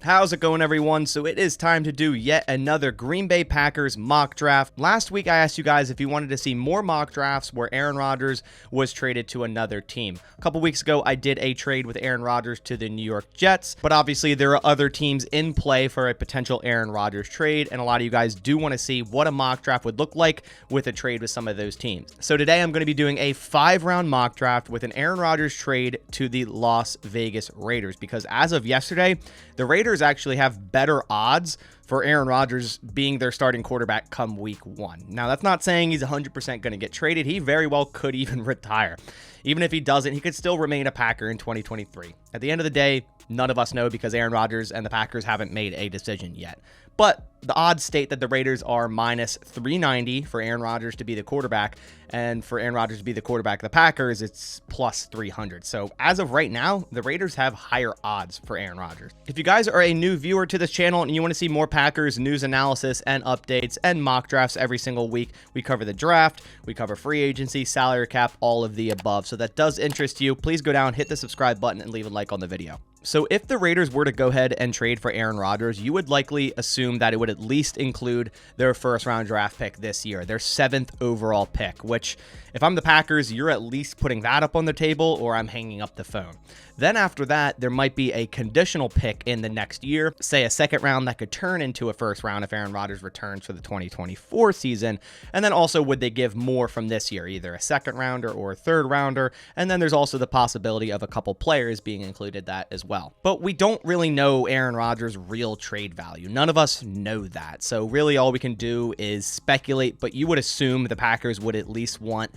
How's it going, everyone? So it is time to do yet another Green Bay Packers mock draft. Last week, I asked you guys if you wanted to see more mock drafts where Aaron Rodgers was traded to another team. A couple weeks ago, I did a trade with Aaron Rodgers to the New York Jets, but obviously there are other teams in play for a potential Aaron Rodgers trade, and a lot of you guys do want to see what a mock draft would look like with a trade with some of those teams. So today, I'm going to be doing a 5-round mock draft with an Aaron Rodgers trade to the Las Vegas Raiders, because as of yesterday, the Raiders actually have better odds for Aaron Rodgers being their starting quarterback come week 1. Now, that's not saying he's 100% going to get traded. He very well could even retire. Even if he doesn't, he could still remain a Packer in 2023. At the end of the day, none of us know because Aaron Rodgers and the Packers haven't made a decision yet. But the odds state that the Raiders are minus 390 for Aaron Rodgers to be the quarterback, and for Aaron Rodgers to be the quarterback of the Packers, it's plus 300. So as of right now, the Raiders have higher odds for Aaron Rodgers. If you guys are a new viewer to this channel and you want to see more Packers news analysis and updates and mock drafts every single week, we cover the draft, we cover free agency, salary cap, all of the above. So that does interest you, please go down, hit the subscribe button, and leave a like on the video. So if the Raiders were to go ahead and trade for Aaron Rodgers, you would likely assume that it would at least include their first-round draft pick this year, their 7th overall pick, which, if I'm the Packers, you're at least putting that up on the table, or I'm hanging up the phone. Then after that, there might be a conditional pick in the next year, say a second round that could turn into a first round if Aaron Rodgers returns for the 2024 season. And then also, would they give more from this year, either a second rounder or a third rounder? And then there's also the possibility of a couple players being included that as well. But we don't really know Aaron Rodgers' real trade value. None of us know that. So really all we can do is speculate, but you would assume the Packers would at least want,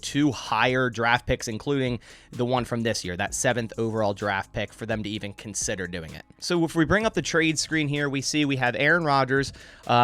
2 higher draft picks, including the one from this year, that 7th overall draft pick, for them to even consider doing it. So if we bring up the trade screen here, we see we have Aaron Rodgers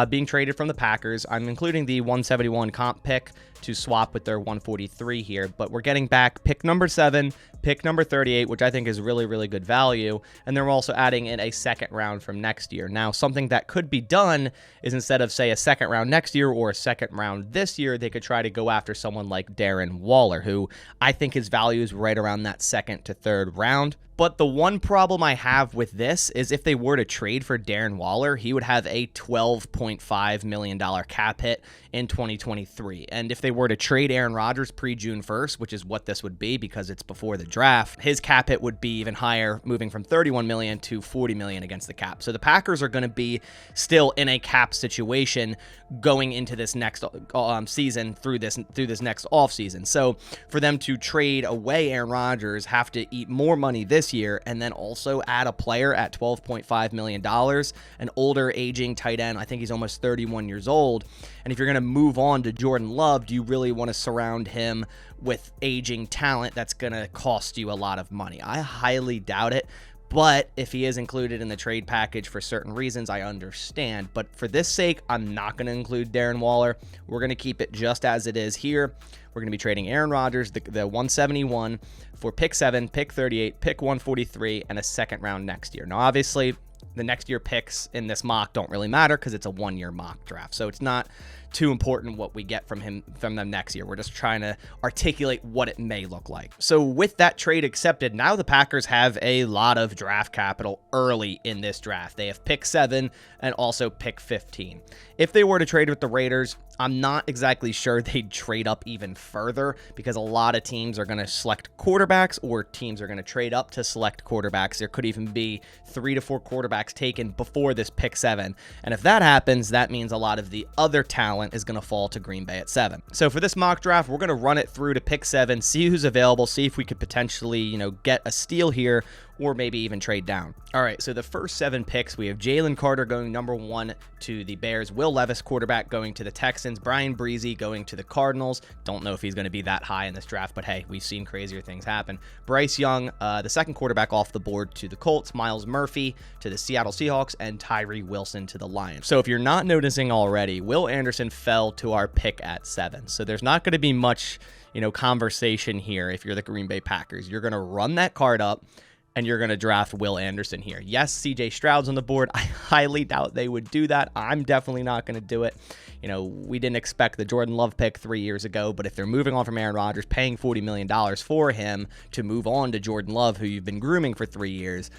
being traded from the Packers. I'm including the 171 comp pick to swap with their 143 here, but we're getting back pick number 7, pick number 38, which I think is really, really good value. And then we're also adding in a second round from next year. Now, something that could be done is, instead of, say, a second round next year or a second round this year, they could try to go after someone like Darren Waller, who I think his value is right around that second to third round. But the one problem I have with this is, if they were to trade for Darren Waller, he would have a $12.5 million cap hit in 2023. And if they were to trade Aaron Rodgers pre-June 1st, which is what this would be because it's before the draft, his cap hit would be even higher, moving from $31 million to $40 million against the cap. So the Packers are going to be still in a cap situation going into this next season through this next offseason. So for them to trade away Aaron Rodgers, have to eat more money this year, and then also add a player at $12.5 million, an older aging tight end. I think he's almost 31 years old. And if you're going to move on to Jordan Love, do you really want to surround him with aging talent that's going to cost you a lot of money? I highly doubt it. But if he is included in the trade package for certain reasons, I understand. But for this sake, I'm not going to include Darren Waller. We're going to keep it just as it is here. We're going to be trading Aaron Rodgers, the 171, for pick 7, pick 38, pick 143, and a second round next year. Now, obviously, the next year picks in this mock don't really matter because it's a 1-year mock draft. So it's not too important what we get from them next year. We're just trying to articulate what it may look like. So with that trade accepted, now the Packers have a lot of draft capital early in this draft. They have pick 7 and also pick 15. If they were to trade with the Raiders, I'm not exactly sure they'd trade up even further, because a lot of teams are going to select quarterbacks, or teams are going to trade up to select quarterbacks. There could even be 3 to 4 quarterbacks taken before this pick 7. And if that happens, that means a lot of the other talent is going to fall to Green Bay at 7. So for this mock draft, we're going to run it through to pick 7, see who's available, see if we could potentially, get a steal here, or maybe even trade down. All right, so the first 7 picks, we have Jalen Carter going number 1 to the Bears, Will Levis, quarterback, going to the Texans, Brian Breezy going to the Cardinals. Don't know if he's going to be that high in this draft, but hey, we've seen crazier things happen. Bryce Young, the second quarterback off the board, to the Colts, Miles Murphy to the Seattle Seahawks, and Tyree Wilson to the Lions. So if you're not noticing already, Will Anderson fell to our pick at 7. So there's not going to be much, conversation here if you're the Green Bay Packers. You're going to run that card up, and you're going to draft Will Anderson here. Yes, CJ Stroud's on the board. I highly doubt they would do that. I'm definitely not going to do it. We didn't expect the Jordan Love pick 3 years ago, but if they're moving on from Aaron Rodgers, paying $40 million for him to move on to Jordan Love, who you've been grooming for 3 years,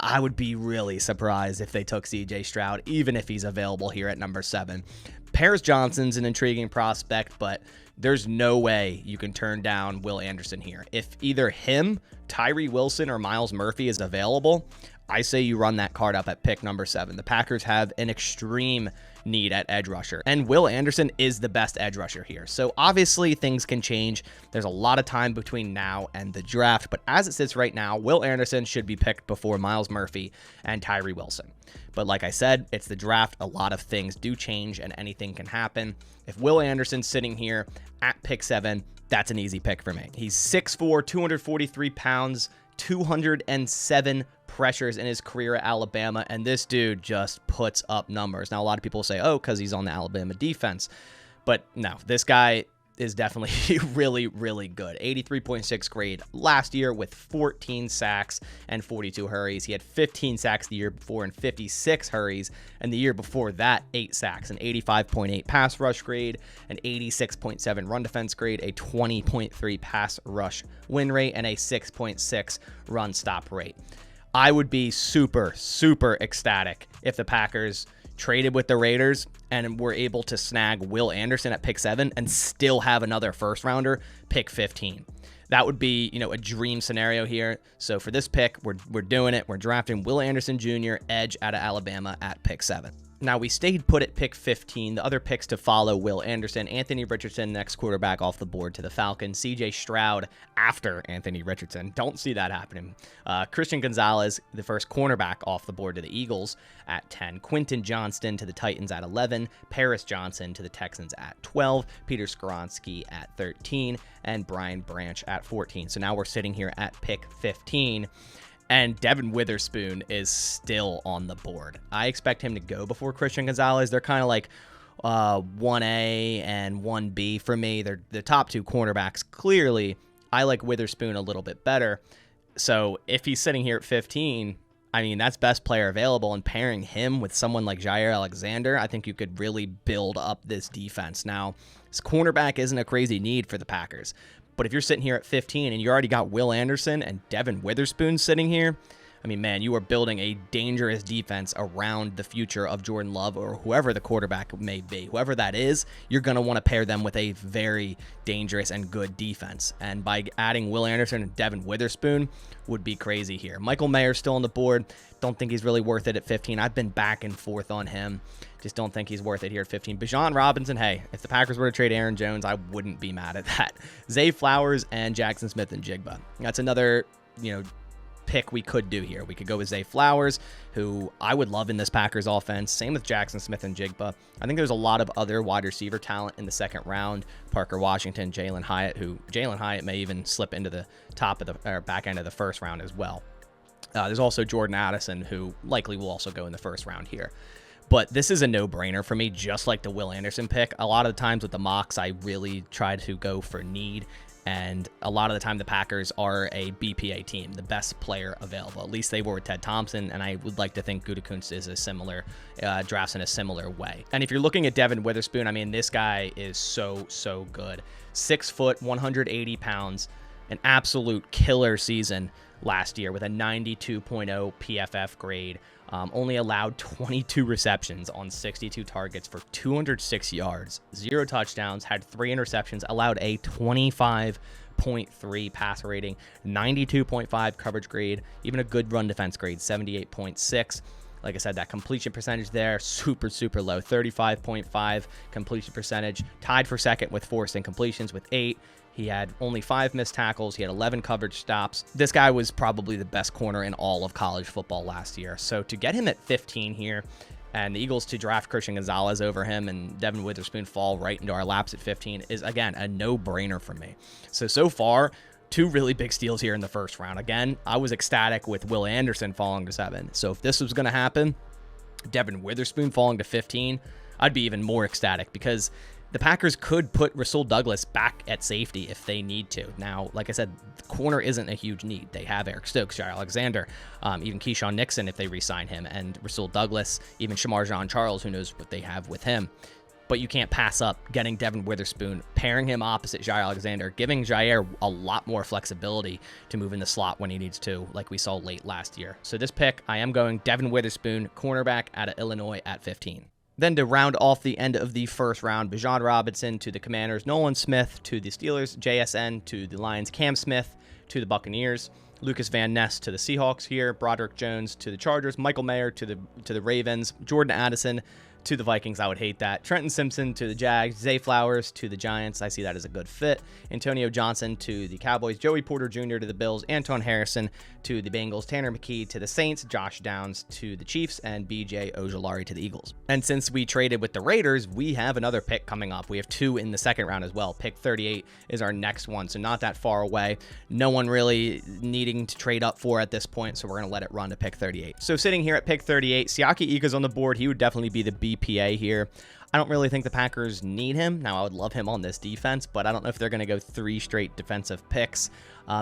I would be really surprised if they took CJ Stroud, even if he's available here at number 7. Paris Johnson's an intriguing prospect, but there's no way you can turn down Will Anderson here. If either him, Tyree Wilson, or Myles Murphy is available, I say you run that card up at pick number 7. The Packers have an extreme need at edge rusher, and Will Anderson is the best edge rusher here. So obviously things can change. There's a lot of time between now and the draft, but as it sits right now, Will Anderson should be picked before Myles Murphy and Tyree Wilson. But like I said, it's the draft. A lot of things do change and anything can happen. If Will Anderson's sitting here at pick 7, that's an easy pick for me. He's 6'4", 243 pounds, 207 pressures in his career at Alabama, and this dude just puts up numbers. Now, a lot of people say, oh, because he's on the Alabama defense, but no, this guy is definitely really, really good. 83.6 grade last year with 14 sacks and 42 hurries. He had 15 sacks the year before and 56 hurries, and the year before that, 8 sacks, an 85.8 pass rush grade, an 86.7 run defense grade, a 20.3 pass rush win rate, and a 6.6 run stop rate. I would be super, super ecstatic if the Packers traded with the Raiders and were able to snag Will Anderson at pick 7 and still have another first rounder pick 15. That would be, a dream scenario here. So for this pick, we're doing it. We're drafting Will Anderson Jr., edge out of Alabama at pick 7. Now, we stayed put at pick 15. The other picks to follow: Will Anderson, Anthony Richardson, next quarterback off the board to the Falcons, CJ Stroud after Anthony Richardson. Don't see that happening. Christian Gonzalez, the first cornerback off the board to the Eagles at 10. Quindell Johnson to the Titans at 11. Paris Johnson to the Texans at 12. Peter Skoronski at 13. And Brian Branch at 14. So now we're sitting here at pick 15. And Devin Witherspoon is still on the board. I expect him to go before Christian Gonzalez. They're kind of like 1A and 1B for me. They're the top 2 cornerbacks. Clearly, I like Witherspoon a little bit better. So if he's sitting here at 15, I mean, that's best player available, and pairing him with someone like Jair Alexander, I think you could really build up this defense. Now, this cornerback isn't a crazy need for the Packers, but if you're sitting here at 15 and you already got Will Anderson and Devin Witherspoon sitting here, I mean, man, you are building a dangerous defense around the future of Jordan Love or whoever the quarterback may be. Whoever that is, you're going to want to pair them with a very dangerous and good defense. And by adding Will Anderson and Devin Witherspoon would be crazy here. Michael Mayer's still on the board. Don't think he's really worth it at 15. I've been back and forth on him. Just don't think he's worth it here at 15. Bijan Robinson, hey, if the Packers were to trade Aaron Jones, I wouldn't be mad at that. Zay Flowers and Jackson Smith and Jigba. That's another, pick we could do here. We could go with Zay Flowers, who I would love in this Packers offense. Same with Jackson Smith and Jigba. I think there's a lot of other wide receiver talent in the second round. Parker Washington, Jalin Hyatt, who Jalin Hyatt may even slip into the top of the or back end of the first round as well. There's also Jordan Addison, who likely will also go in the first round here. But this is a no-brainer for me, just like the Will Anderson pick. A lot of the times with the mocks, I really try to go for need. And a lot of the time, the Packers are a BPA team, the best player available. At least they were with Ted Thompson, and I would like to think Gutekunst is a similar, drafts in a similar way. And if you're looking at Devin Witherspoon, I mean, this guy is so good. 6 foot, 180 pounds, an absolute killer season last year with a 92.0 PFF grade. Only allowed 22 receptions on 62 targets for 206 yards, 0 touchdowns, had 3 interceptions, allowed a 25.3 passer rating, 92.5 coverage grade, even a good run defense grade, 78.6. Like I said, that completion percentage there, super low, 35.5 completion percentage, tied for second with forced incompletions with 8. He had only 5 missed tackles. He had 11 coverage stops. This guy was probably the best corner in all of college football last year. So to get him at 15 here, and the Eagles to draft Christian Gonzalez over him and Devin Witherspoon fall right into our laps at 15 is, again, a no-brainer for me. So far, 2 really big steals here in the first round. Again, I was ecstatic with Will Anderson falling to 7. So if this was going to happen, Devin Witherspoon falling to 15, I'd be even more ecstatic because the Packers could put Rasul Douglas back at safety if they need to. Now, like I said, the corner isn't a huge need. They have Eric Stokes, Jair Alexander, even Keyshawn Nixon if they re-sign him, and Rasul Douglas, even Shamar Jean-Charles, who knows what they have with him. but you can't pass up getting Devin Witherspoon, pairing him opposite Jair Alexander, giving Jair a lot more flexibility to move in the slot when he needs to, like we saw late last year. So this pick, I am going Devin Witherspoon, cornerback out of Illinois at 15. Then to round off the end of the first round, Bijan Robinson to the Commanders, Nolan Smith to the Steelers, JSN to the Lions, Cam Smith to the Buccaneers, Lucas Van Ness to the Seahawks here, Broderick Jones to the Chargers, Michael Mayer to the Ravens, Jordan Addison to the Vikings. I would hate that. Trenton Simpson to the Jags, Zay Flowers to the Giants. I see that as a good fit. Antonio Johnson to the Cowboys, Joey Porter Jr. to the Bills, Anton Harrison to the Bengals, Tanner McKee to the Saints, Josh Downs to the Chiefs, and BJ Ojulari to the Eagles. And since we traded with the Raiders, we have another pick coming up. We have 2 in the second round as well. Pick 38 is our next one, so not that far away. No one really needing to trade up for at this point, so we're going to let it run to pick 38. So sitting here at pick 38, Siaki Ika's on the board. He would definitely be the BPA here. I don't really think the Packers need him. Now, I would love him on this defense, but I don't know if they're going to go 3 straight defensive picks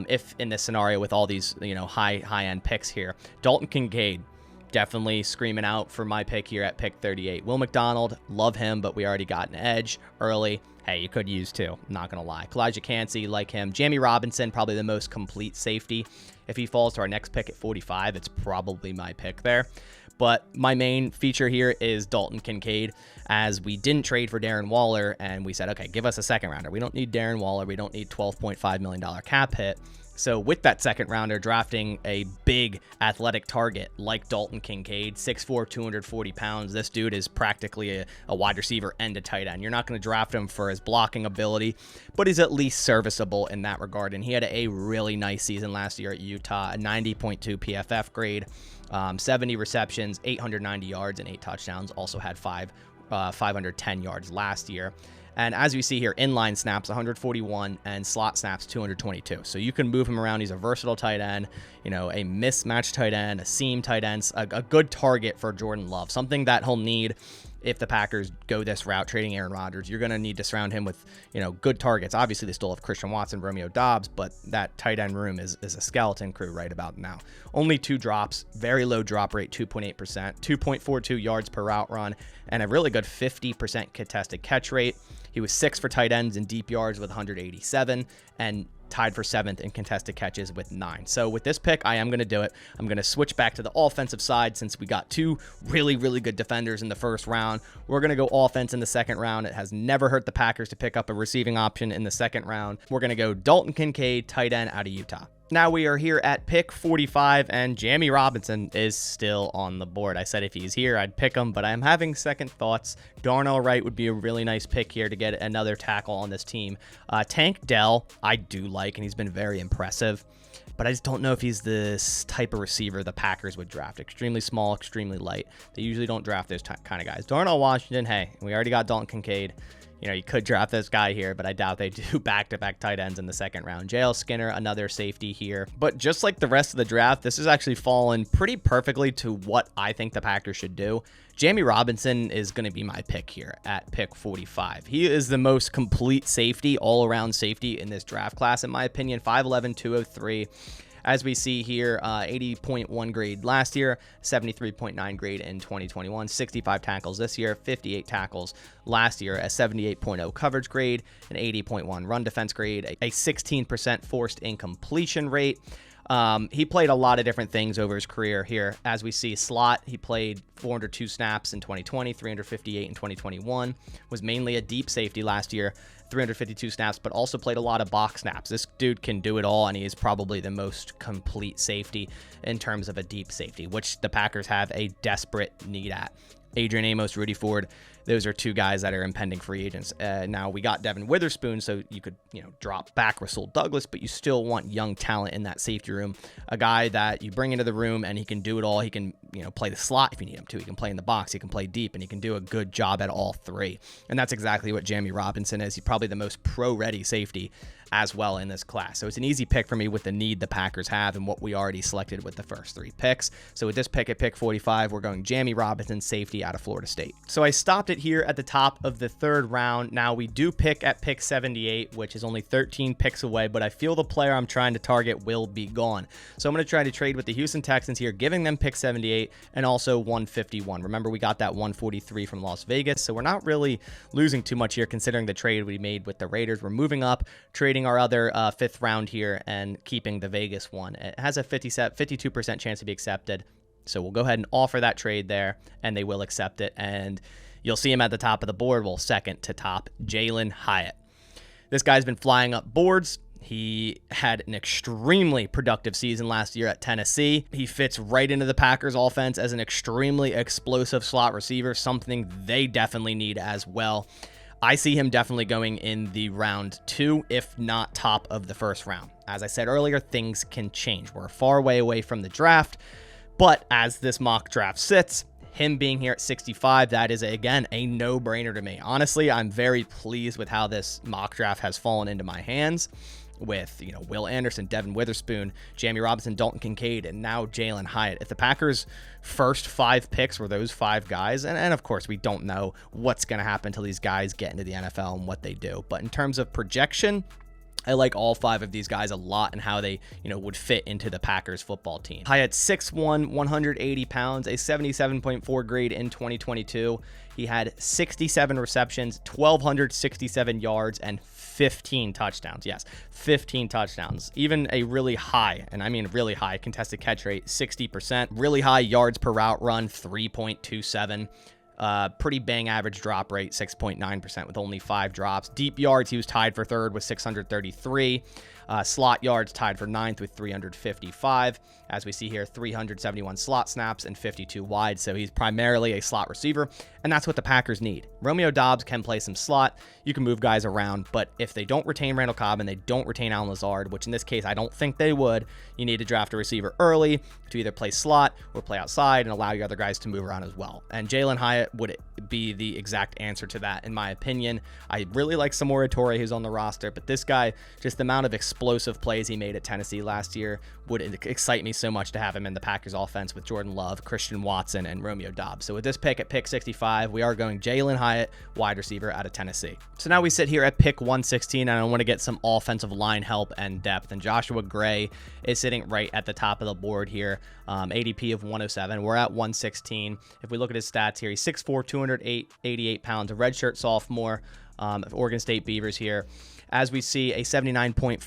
if in this scenario with all these, high-end picks here. Dalton Kincaid, definitely screaming out for my pick here at pick 38. Will McDonald, love him, but we already got an edge early. Hey, you could use 2, not going to lie. Kalijah Cansey, like him. Jamie Robinson, probably the most complete safety. If he falls to our next pick at 45, it's probably my pick there. But my main feature here is Dalton Kincaid, as we didn't trade for Darren Waller, and we said, okay, give us a second rounder. We don't need Darren Waller. We don't need $12.5 million cap hit. So with that second rounder, drafting a big athletic target like Dalton Kincaid, 6'4", 240 pounds. This dude is practically a wide receiver and a tight end. You're not going to draft him for his blocking ability, but he's at least serviceable in that regard. And he had a really nice season last year at Utah, a 90.2 PFF grade, 70 receptions, 890 yards, and 8 touchdowns. Also had 510 yards last year. And as you see here, inline snaps, 141, and slot snaps, 222. So you can move him around. He's a versatile tight end, a mismatched tight end, a seam tight end, a good target for Jordan Love, something that he'll need if the Packers go this route, trading Aaron Rodgers. You're going to need to surround him with, good targets. Obviously, they still have Christian Watson, Romeo Doubs, but that tight end room is a skeleton crew right about now. Only 2 drops, very low drop rate, 2.8%, 2.42 yards per route run, and a really good 50% contested catch rate. He was 6th for tight ends in deep yards with 187, and tied for 7th in contested catches with 9. So with this pick, I am going to do it. I'm going to switch back to the offensive side since we got 2 really, really good defenders in the first round. We're going to go offense in the second round. It has never hurt the Packers to pick up a receiving option in the second round. We're going to go Dalton Kincaid, tight end out of Utah. Now we are here at pick 45, and Jamie Robinson is still on the board. I said if he's here, I'd pick him, but I'm having second thoughts. Darnell Wright would be a really nice pick here to get another tackle on this team. Tank Dell, I do like, and he's been very impressive, but I just don't know if he's this type of receiver the Packers would draft. Extremely small, extremely light. They usually don't draft those kind of guys. Darnell Washington, hey, we already got Dalton Kincaid. You could draft this guy here, but I doubt they do back-to-back tight ends in the second round. JL Skinner, another safety here. But just like the rest of the draft, this has actually fallen pretty perfectly to what I think the Packers should do. Jamie Robinson is going to be my pick here at pick 45. He is the most complete safety, all-around safety in this draft class, in my opinion. 5'11", 203. As we see here, 80.1 grade last year, 73.9 grade in 2021, 65 tackles this year, 58 tackles last year, a 78.0 coverage grade, an 80.1 run defense grade, a 16% forced incompletion rate. He played a lot of different things over his career here. As we see, slot, he played 402 snaps in 2020, 358 in 2021, was mainly a deep safety last year, 352 snaps, but also played a lot of box snaps. This dude can do it all, and he is probably the most complete safety in terms of a deep safety, which the Packers have a desperate need at. Adrian Amos, Rudy Ford, those are 2 guys that are impending free agents. Now, we got Devin Witherspoon, so you could, drop back Rasul Douglas, but you still want young talent in that safety room. A guy that you bring into the room, and he can do it all. He can, play the slot if you need him to. He can play in the box. He can play deep, and he can do a good job at all 3. And that's exactly what Jamie Robinson is. He's probably the most pro-ready safety as well in this class. So it's an easy pick for me with the need the Packers have and what we already selected with the first 3 picks. So with this pick at pick 45, we're going Jammie Robinson, safety out of Florida State. So I stopped it here at the top of the 3rd round. Now we do pick at pick 78, which is only 13 picks away, but I feel the player I'm trying to target will be gone. So I'm going to try to trade with the Houston Texans here, giving them pick 78 and also 151. Remember, we got that 143 from Las Vegas, so we're not really losing too much here considering the trade we made with the Raiders. We're moving up, trading our other 5th round here and keeping the Vegas one. It has a 52% chance to be accepted. So we'll go ahead and offer that trade there, and they will accept it. And you'll see him at the top of the board. Well, second to top, Jalin Hyatt. This guy's been flying up boards. He had an extremely productive season last year at Tennessee. He fits right into the Packers offense as an extremely explosive slot receiver, something they definitely need as well. I see him definitely going in the round 2, if not top of the 1st round. As I said earlier, things can change. We're far way away from the draft, but as this mock draft sits, him being here at 65, that is, again, a no-brainer to me. Honestly, I'm very pleased with how this mock draft has fallen into my hands with, Will Anderson, Devin Witherspoon, Jammie Robinson, Dalton Kincaid, and now Jalin Hyatt. If the Packers' first 5 picks were those 5 guys, and of course, we don't know what's going to happen until these guys get into the NFL and what they do, but in terms of projection, I like all 5 of these guys a lot and how they, would fit into the Packers football team. Hyatt 6'1", 180 pounds, a 77.4 grade in 2022. He had 67 receptions, 1,267 yards, and 15 touchdowns. Yes, 15 touchdowns. Even a really high, and I mean really high, contested catch rate, 60%. Really high yards per route run, 3.27. Pretty bang average drop rate, 6.9% with only 5 drops. Deep yards, he was tied for 3rd with 633. Slot yards tied for 9th with 355. As we see here, 371 slot snaps and 52 wide. So he's primarily a slot receiver, and that's what the Packers need. Romeo Doubs can play some slot. You can move guys around, but if they don't retain Randall Cobb and they don't retain Allen Lazard, which in this case I don't think they would, you need to draft a receiver early to either play slot or play outside and allow your other guys to move around as well. And Jalin Hyatt would be the exact answer to that, in my opinion. I really like Samori Toure, who's on the roster, but this guy, just the amount of explosive plays he made at Tennessee last year would excite me so much to have him in the Packers offense with Jordan Love, Christian Watson, and Romeo Doubs. So with this pick at pick 65, we are going Jalin Hyatt, wide receiver out of Tennessee. So now we sit here at pick 116, and I want to get some offensive line help and depth, and Joshua Gray is sitting right at the top of the board here, ADP of 107. We're at 116. If we look at his stats here, he's 6'4", 288 pounds, a redshirt sophomore of Oregon State Beavers here. As we see, a 79.4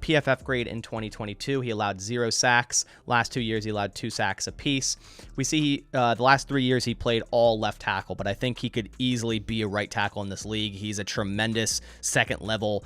PFF grade in 2022. He allowed 0 sacks. Last 2 years, he allowed 2 sacks apiece. We see the last 3 years he played all left tackle, but I think he could easily be a right tackle in this league. He's a tremendous second level,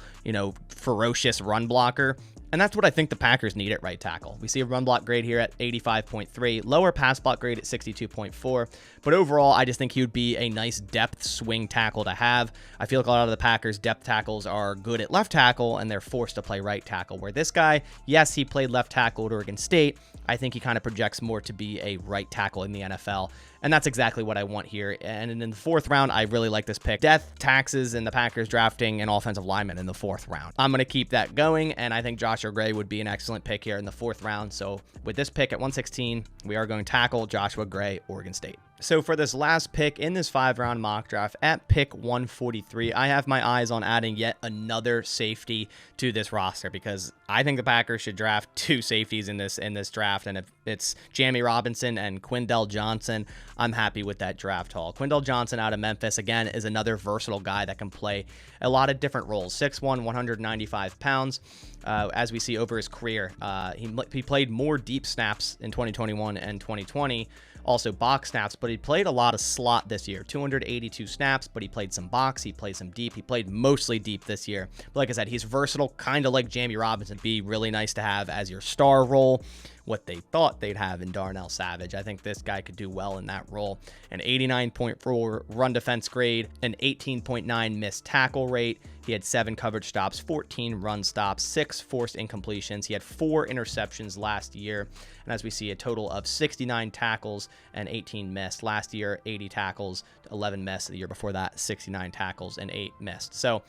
ferocious run blocker. And that's what I think the Packers need at right tackle. We see a run block grade here at 85.3, lower pass block grade at 62.4. But overall, I just think he would be a nice depth swing tackle to have. I feel like a lot of the Packers' depth tackles are good at left tackle, and they're forced to play right tackle. Where this guy, yes, he played left tackle at Oregon State. I think he kind of projects more to be a right tackle in the NFL. And that's exactly what I want here. And in the 4th round, I really like this pick. Death, taxes, and the Packers drafting an offensive lineman in the 4th round. I'm going to keep that going, and I think Joshua Gray would be an excellent pick here in the 4th round. So with this pick at 116, we are going tackle Joshua Gray, Oregon State. So for this last pick in this 5-round mock draft at pick 143, I have my eyes on adding yet another safety to this roster because I think the Packers should draft 2 safeties in this draft. And if it's Jammie Robinson and Quindell Johnson, I'm happy with that draft haul. Quindell Johnson out of Memphis, again, is another versatile guy that can play a lot of different roles. 6'1", 195 pounds. As we see over his career, he played more deep snaps in 2021 and 2020. Also box snaps, but he played a lot of slot this year. 282 snaps, but he played some box, he played some deep. He played mostly deep this year. But like I said, he's versatile, kind of like Jammie Robinson. Be really nice to have as your star role. What they thought they'd have in Darnell Savage. I think this guy could do well in that role. An 89.4 run defense grade, an 18.9 missed tackle rate. He had 7 coverage stops, 14 run stops, 6 forced incompletions. He had 4 interceptions last year. And as we see, a total of 69 tackles and 18 missed. Last year, 80 tackles, 11 missed. The year before that, 69 tackles and 8 missed. So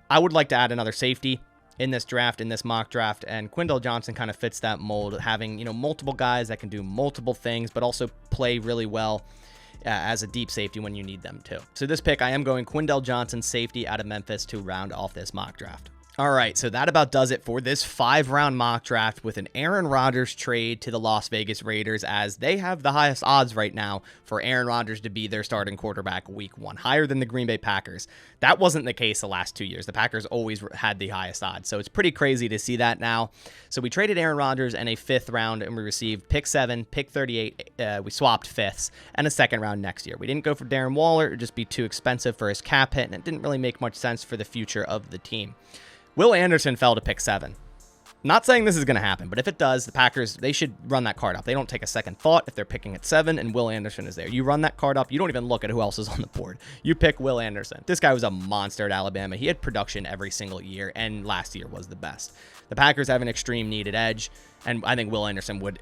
I would like to add another safety. in this draft, in this mock draft, and Quindell Johnson kind of fits that mold, having, multiple guys that can do multiple things, but also play really well as a deep safety when you need them to. So this pick, I am going Quindell Johnson, safety out of Memphis, to round off this mock draft. All right, so that about does it for this 5-round mock draft with an Aaron Rodgers trade to the Las Vegas Raiders, as they have the highest odds right now for Aaron Rodgers to be their starting quarterback week 1, higher than the Green Bay Packers. That wasn't the case the last 2 years. The Packers always had the highest odds, so it's pretty crazy to see that now. So we traded Aaron Rodgers in a 5th round, and we received pick 7, pick 38. We swapped 5ths, and a 2nd round next year. We didn't go for Darren Waller. It would just be too expensive for his cap hit, and it didn't really make much sense for the future of the team. Will Anderson fell to pick 7. Not saying this is going to happen, but if it does, the Packers, they should run that card up. They don't take a second thought if they're picking at 7 and Will Anderson is there. You run that card up. You don't even look at who else is on the board. You pick Will Anderson. This guy was a monster at Alabama. He had production every single year, and last year was the best. The Packers have an extreme needed edge, and I think Will Anderson would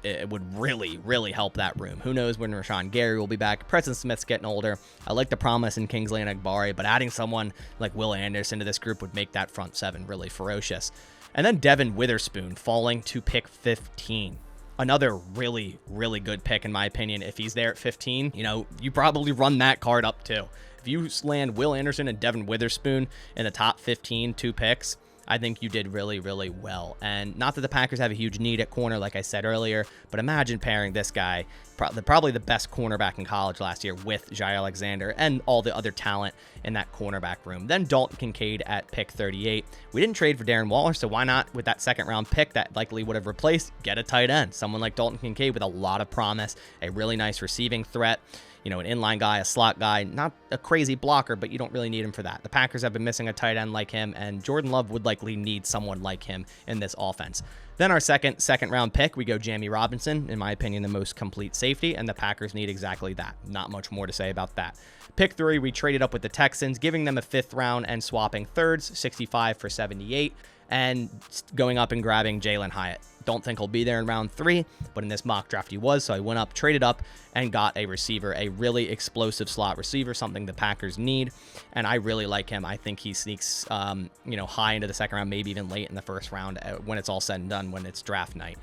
really, really help that room. Who knows when Rashawn Gary will be back. Preston Smith's getting older. I like the promise in Kingsley and Agbari, but adding someone like Will Anderson to this group would make that front 7 really ferocious. And then Devin Witherspoon falling to pick 15. Another really, really good pick, in my opinion. If he's there at 15, you probably run that card up too. If you land Will Anderson and Devin Witherspoon in the top 15, 2 picks, I think you did really, really well. And not that the Packers have a huge need at corner, like I said earlier, but imagine pairing this guy, probably the best cornerback in college last year, with Jair Alexander and all the other talent in that cornerback room. Then Dalton Kincaid at pick 38. We didn't trade for Darren Waller, so why not, with that 2nd round pick that likely would have replaced, get a tight end? Someone like Dalton Kincaid with a lot of promise, a really nice receiving threat. An inline guy, a slot guy, not a crazy blocker, but you don't really need him for that. The Packers have been missing a tight end like him, and Jordan Love would likely need someone like him in this offense. Then our second round pick, we go Jammie Robinson, in my opinion, the most complete safety, and the Packers need exactly that. Not much more to say about that. Pick 3, we traded up with the Texans, giving them a 5th round and swapping thirds, 65 for 78, and going up and grabbing Jalin Hyatt. Don't think he'll be there in round 3, but in this mock draft he was, so I went up, traded up, and got a receiver, a really explosive slot receiver, something the Packers need, and I really like him. I think he sneaks, high into the 2nd round, maybe even late in the 1st round when it's all said and done, when it's draft night.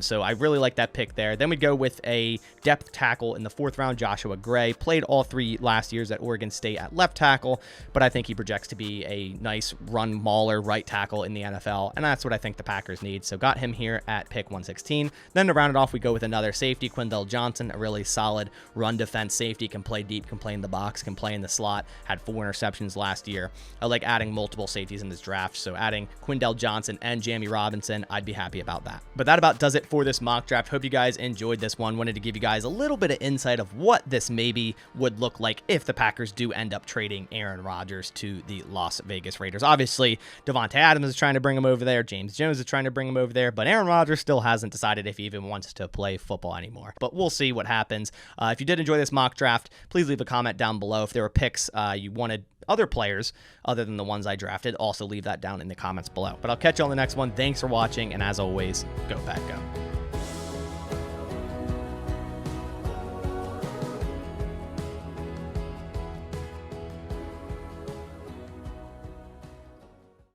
So I really like that pick there. Then we go with a depth tackle in the 4th round, Joshua Gray. Played all 3 last years at Oregon State at left tackle, but I think he projects to be a nice run mauler right tackle in the NFL, and that's what I think the Packers need. So got him here at pick 116. Then to round it off, we go with another safety, Quindell Johnson, a really solid run defense safety, can play deep, can play in the box, can play in the slot, had 4 interceptions last year. I like adding multiple safeties in this draft, so adding Quindell Johnson and Jammie Robinson, I'd be happy about that. But that about does it for this mock draft. Hope you guys enjoyed this one. Wanted to give you guys a little bit of insight of what this maybe would look like if the Packers do end up trading Aaron Rodgers to the Las Vegas Raiders. Obviously, Devontae Adams is trying to bring him over there. James Jones is trying to bring him over there, but Aaron Rodgers still hasn't decided if he even wants to play football anymore. But we'll see what happens. If you did enjoy this mock draft, please leave a comment down below. If there were picks you wanted other players other than the ones I drafted, also leave that down in the comments below. But I'll catch you on the next one. Thanks for watching, and as always, go Pack Go.